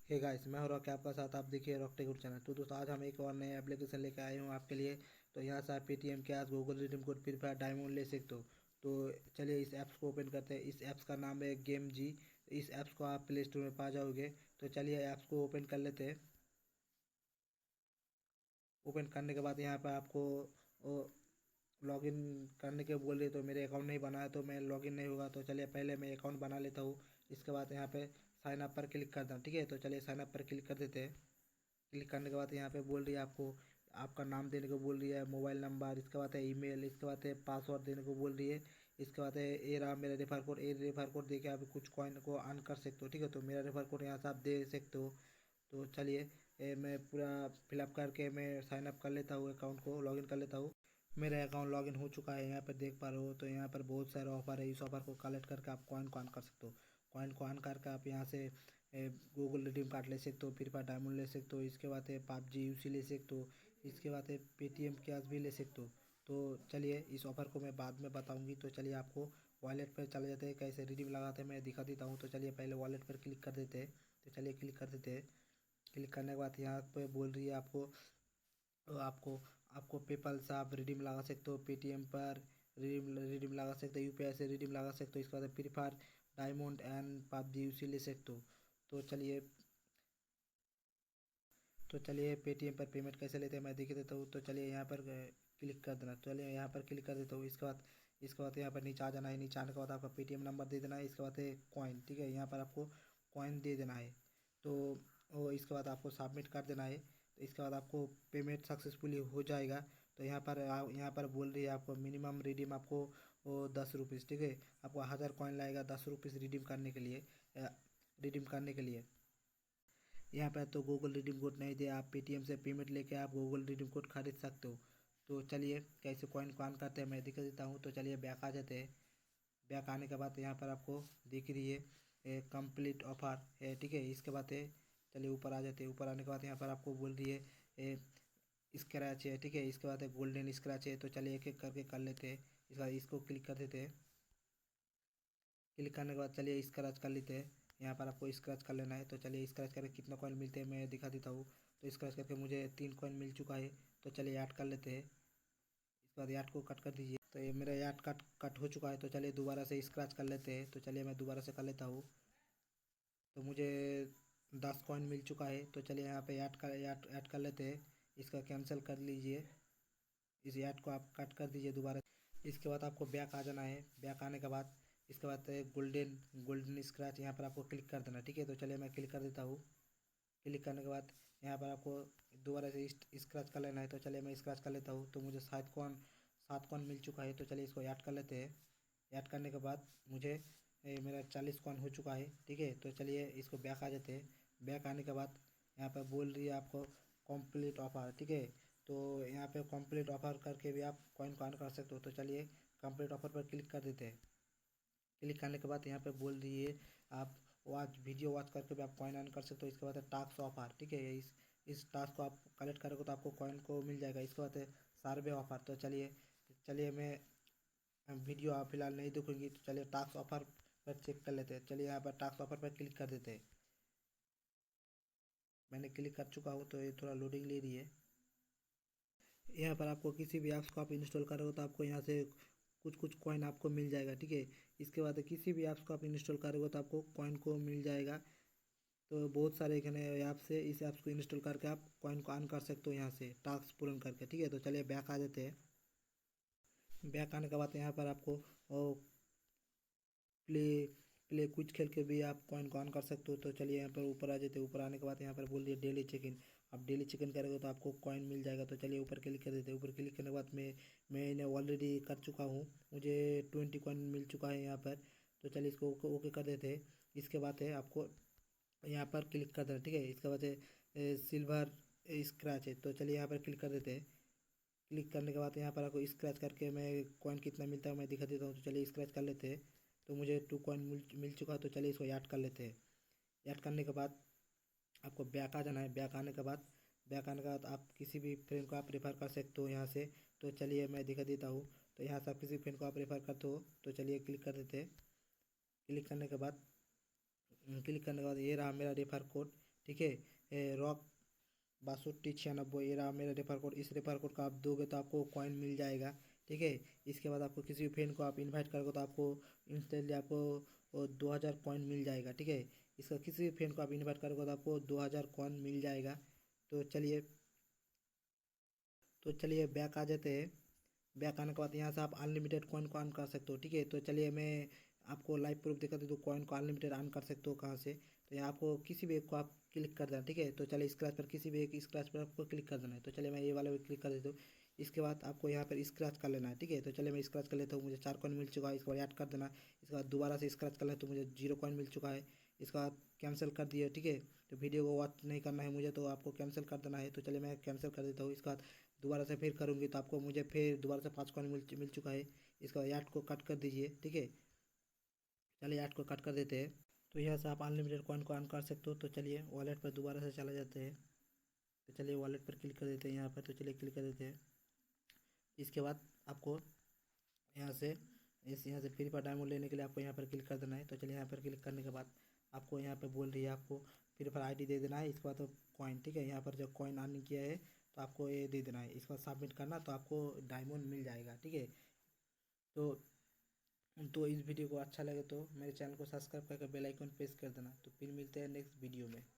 Hey guys, मैं हूं rock आपका साथ। आप देखिए रॉक टेक चैनल। तो दोस्तों, आज हम एक और नए एप्लीकेशन लेकर आए हूं आपके लिए। तो यहाँ से आप पेटीएम के आज Google redeem code free fire diamond ले सकते हो। तो चलिए इस ऐप्स को ओपन करते हैं। इस ऐप्स का नाम है गेम जी। इस ऐप्स को आप प्ले स्टोर में पा जाओगे। तो चलिए ऐप्स को ओपन कर लेते हैं। ओपन करने के बाद यहाँ पर आपको लॉगिन करने के बोल रही, तो मेरे अकाउंट नहीं बना है तो मैं लॉगिन नहीं होगा। तो चलिए पहले मैं अकाउंट बना लेता हूँ। इसके बाद यहाँ पे साइन अप पर क्लिक करता हूँ। ठीक है, तो चलिए साइन अप पर क्लिक कर देते हैं। क्लिक करने के बाद यहाँ पे बोल रही है आपको आपका नाम देने को बोल रही है, मोबाइल नंबर, इसके बाद है ईमेल, इसके बाद है पासवर्ड देने को बोल रही है। इसके बाद है ये रहा मेरा रेफर कोड। ये रेफर कोड दे के आप कुछ कॉइन को अर्न कर सकते हो। ठीक है, तो मेरा रेफर कोड यहाँ से आप दे सकते हो। तो चलिए मैं पूरा फिलअप करके मैं साइन अप कर लेता हूँ, अकाउंट को लॉगिन कर लेता हूँ। मेरा अकाउंट लॉगिन हो चुका है। यहाँ पर देख पा रहे हो तो यहाँ पर बहुत सारे ऑफर है। इस ऑफर को कलेक्ट करके आप कॉइन को अर्न कर सकते हो। कॉइन को अर्न करके आप यहाँ से गूगल रिडीम कार्ड ले सकते हो, फ्री फायर डायमंड ले सकते हो। इसके बाद है पबजी यूसी ले सकते हो। इसके बाद है पेटीएम कैश भी ले सकते हो। तो चलिए इस ऑफ़र को मैं बाद में बताऊंगी। तो चलिए आपको वॉलेट पर चले जाते हैं, कैसे रिडीम लगाते हैं मैं दिखा देता हूँ। तो चलिए पहले वॉलेट पर क्लिक कर देते हैं। तो चलिए क्लिक कर देते हैं। क्लिक करने के बाद यहाँ पे बोल रही है आपको आपको आपको पेपल से आप रिडीम लगा सकते हो, पेटीएम पर रिडीम लगा सकते हो, यूपीआई से रिडीम लगा सकते हो। इसके बाद free fire diamond and PUBG UC ले सकते हो। तो चलिए पेटीएम पर पेमेंट कैसे लेते हैं मैं दिखा देता हूँ। तो चलिए यहाँ पर क्लिक कर देना। चलिए यहाँ पर क्लिक कर देता हूँ। इसके बाद यहाँ पर नीचे आ जाना है। नीचे आने के बाद आपका पेटीएम नंबर दे देना है। इसके बाद है कॉइन। ठीक है, यहाँ पर आपको कॉइन दे देना है। तो इसके बाद आपको सबमिट कर देना है। तो इसके बाद आपको पेमेंट सक्सेसफुली हो जाएगा। तो यहाँ पर बोल रही है आपको मिनिमम रिडीम आपको 10 रुपीज़। ठीक है, आपको 1000 कॉइन लगेगा 10 रुपीज़ रिडीम करने के लिए। यहाँ पर तो गूगल रिडीम कोड नहीं दे, आप पेटीएम से पेमेंट लेके आप गूगल रिडीम कोड खरीद सकते हो। तो चलिए कैसे कॉइन को अर्न करते हैं मैं दिखा देता हूँ। तो चलिए बैक आ जाते हैं। बैक आने के बाद यहाँ पर आपको दिख रही है कंप्लीट ऑफर है। ठीक है, इसके बाद है चलिए ऊपर आ जाते हैं। ऊपर आने के बाद यहाँ पर आपको बोल रही है स्क्रैच है। ठीक है, इसके बाद है गोल्डन स्क्रैच है। तो चलिए एक एक करके कर लेते हैं। इसको क्लिक कर देते हैं। क्लिक करने के बाद चलिए स्क्रैच कर लेते हैं। यहाँ पर आपको स्क्रैच कर लेना है। तो चलिए स्क्रैच करके कितना कॉइन मिलते हैं मैं दिखा देता हूँ। तो स्क्रैच करके मुझे 3 कॉइन मिल चुका है। तो चलिए ऐड कर लेते हैं। इसके बाद ऐड को कट कर दीजिए। तो ये मेरा ऐड कट हो चुका है। तो चलिए दोबारा से स्क्रैच कर लेते हैं। तो चलिए मैं दोबारा से कर लेता हूँ। तो मुझे 10 कॉइन मिल चुका है। तो चलिए यहाँ पे ऐड कर लेते हैं। इसका कैंसिल कर लीजिए। इस ऐड को आप कट कर दीजिए दोबारा। इसके बाद आपको बैक आ जाना है। बैक आने के बाद इसके बाद गोल्डन गोल्डन स्क्रैच यहाँ पर आपको क्लिक कर देना। ठीक है, तो चलिए मैं क्लिक कर देता हूँ। क्लिक करने के बाद यहाँ पर आपको दोबारा से स्क्रैच कर लेना है। तो चलिए मैं स्क्रैच कर लेता हूँ। तो मुझे 7 कॉइन मिल चुका है। तो चलिए इसको ऐड कर लेते हैं। ऐड करने के बाद मुझे मेरा 40 कॉइन हो चुका है। ठीक है, तो चलिए इसको बैक आ जाते हैं। बैक आने के बाद यहाँ पर बोल रही है आपको कंप्लीट ऑफर। ठीक है, तो यहाँ पे कंप्लीट ऑफर करके भी आप कॉइन को अर्न कर सकते हो। तो चलिए कंप्लीट ऑफर पर क्लिक कर देते हैं। क्लिक करने के बाद यहाँ पे बोल रही है आप वीडियो वॉच करके भी आप कॉइन अर्न कर सकते हो। इसके बाद है टास्क ऑफर। ठीक है, इस टास्क को आप कलेक्ट करोगे तो आपको कॉइन को मिल जाएगा। इसके बाद है सर्वे ऑफर। तो चलिए मैं वीडियो आप फिलहाल नहीं देखूंगी। तो चलिए टास्क ऑफर पर चेक कर लेते हैं। चलिए यहाँ पर टास्क ऑफर पर क्लिक कर देते हैं। मैंने क्लिक कर चुका हूँ। तो ये थोड़ा लोडिंग ले रही है। यहाँ पर आपको किसी भी ऐप्स को आप इंस्टॉल करोगे तो आपको यहाँ से कुछ कुछ कॉइन आपको मिल जाएगा। ठीक है, इसके बाद किसी भी ऐप्स को आप इंस्टॉल करोगे तो आपको कॉइन को मिल जाएगा। तो बहुत सारे ऐप्स है। इस ऐप्स को इंस्टॉल करके आप कॉइन को अर्न कर सकते हो यहाँ से टास्क पूर्ण करके। ठीक है, तो चलिए बैक आ जाते हैं। बैक आने के बाद यहाँ पर आपको प्ले प्ले कुछ खेल के भी आप कॉइन को अर्न कर सकते हो। तो चलिए यहाँ पर ऊपर आ जाते हैं। ऊपर आने के बाद यहाँ पर बोल दिए डेली चेक इन। आप डेली चेक इन करोगे तो आपको कॉइन मिल जाएगा। तो चलिए ऊपर क्लिक कर देते हैं। ऊपर क्लिक करने के बाद मैंने ऑलरेडी कर चुका हूँ। मुझे 20 कॉइन मिल चुका है यहाँ पर। तो चलिए इसको ओके कर देते हैं। इसके बाद है आपको यहाँ पर क्लिक कर देना। ठीक है, इसके बाद सिल्वर स्क्रैच है। तो चलिए यहाँ पर क्लिक कर देते हैं। क्लिक करने के बाद यहाँ पर आपको स्क्रैच करके मैं कॉइन कितना मिलता है मैं दिखा देता हूँ। तो चलिए स्क्रैच कर लेते हैं। तो मुझे 2 कॉइन मिल चुका है। तो चलिए इसको ऐड कर लेते हैं। ऐड करने के बाद आपको बैक आ जाना है। बैक आने के बाद आप किसी भी फ्रेंड को आप रेफ़र कर सकते हो यहाँ से। तो चलिए मैं दिखा देता हूँ। तो यहाँ से आप किसी फ्रेंड को आप रेफ़र करते हो। तो चलिए क्लिक कर देते हैं। क्लिक करने के बाद ये रहा मेरा रेफ़र कोड। ठीक है। रॉक 6296 ये रहा मेरा रेफर कोड। इस रेफर कोड का आप दोगे तो आपको कॉइन मिल जाएगा, ठीक है। इसके बाद आपको किसी भी फ्रेंड को आप इनवाइट करोगे तो आपको इंस्टेंटली आपको 2000 कॉइन मिल जाएगा, ठीक है। इसका किसी भी फ्रेंड को आप इनवाइट करोगे तो आपको 2000 कॉइन मिल जाएगा। तो चलिए बैक आ जाते हैं। बैक आने के बाद यहाँ से आप अनलिमिटेड कॉइन को अर्न कर सकते हो, ठीक है। तो चलिए मैं आपको लाइव प्रूफ दिखा देता हूँ कॉइन को अनलिमिटेड अर्न कर सकते हो कहाँ से। तो यहाँ आपको किसी भी एक को आप क्लिक कर देना, ठीक है। तो चलिए स्क्रैच पर किसी भी एक स्क्रैच पर आपको क्लिक कर देना है। तो चलिए मैं ये वाला भी क्लिक कर देता हूँ। इसके बाद आपको यहाँ पर स्क्रैच कर लेना है, ठीक है। तो चलिए मैं स्क्रैच कर लेता हूँ, मुझे 4 कॉइन मिल चुका है। इसके बाद ऐड कर देना। इसके बाद दोबारा से स्क्रैच कर लें तो मुझे 0 कॉइन मिल चुका है। इसके बाद कैंसिल कर दिए, ठीक है। तो वीडियो को वॉच नहीं करना है मुझे, तो आपको कैंसिल कर देना है। तो चलिए मैं कैंसिल कर देता हूँ। इसके बाद दोबारा से फिर करूँगी तो आपको मुझे फिर दोबारा से 5 कॉइन मिल चुका है। इसका ऐड को कट कर दीजिए, ठीक है। चलिए ऐड को कट कर देते हैं। तो यहाँ से आप अनलिमिटेड कॉइन को अर्न कर सकते हो। तो चलिए वॉलेट पर दोबारा से चला जाते हैं। तो चलिए वॉलेट पर क्लिक कर देते हैं यहाँ पर। तो चलिए क्लिक कर देते हैं। इसके बाद आपको यहाँ से यहाँ से फ्री पर डायमंड लेने के लिए आपको यहाँ पर क्लिक कर देना है। तो चलिए यहाँ पर क्लिक करने के बाद आपको यहाँ पर बोल रही है आपको फ्री फायर आईडी दे देना है। इसके बाद कॉइन, ठीक है। यहाँ पर जो कॉइन अर्निंग किया है तो आपको ये दे देना है। इसके बाद सबमिट करना तो आपको डायमंड मिल जाएगा, ठीक है। तो इस वीडियो को अच्छा लगे तो मेरे चैनल को सब्सक्राइब करके बेल आइकन प्रेस कर देना। तो फिर मिलते हैं नेक्स्ट वीडियो में।